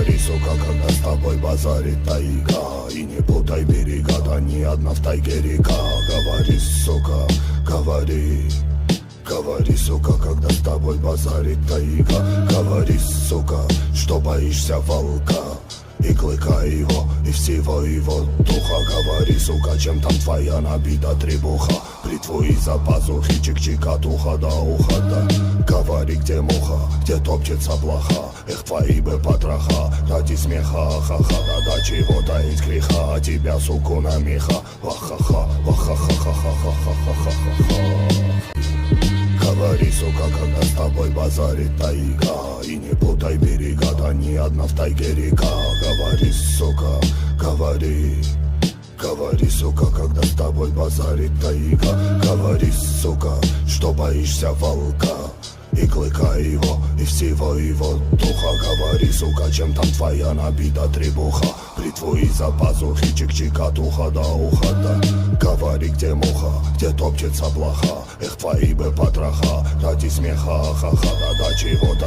Говори, сука, когда с тобой базарит тайга. И не путай берега, да ни одна в тайге река. Говори, сука, говори. Говори, сука, когда с тобой базарит тайга. Говори, сука, что боишься волка и клыка его, и всего его духа. Говори, сука, чем там твоя набита требуха. Бритву из-за пазухи, чик-чика, от уха до уха, да. Говори, где муха, где топчется блоха. Эх, твои бы потроха, ради смеха, ха-ха. Да чего таить греха, а тебя, суку, на меха. Ва-ха-ха, ва-ха-ха-ха-ха-ха-ха-ха-ха. Говори, сука, когда с тобой базарит тайга. И не путай берега, да ни одна в тайге река. Говори, сука, говори. Говори, сука, когда с тобой базарит тайга. Говори, сука, что боишься волка и клыка его, и всего его духа. Говори, сука, чем там твоя набита требуха. Бритву из-за пазухи, чик-чик, от уха до уха, да. Говори, где муха, где топчется блоха. Эх, твои бы потроха, ради смеха, ха-ха. Да чего-то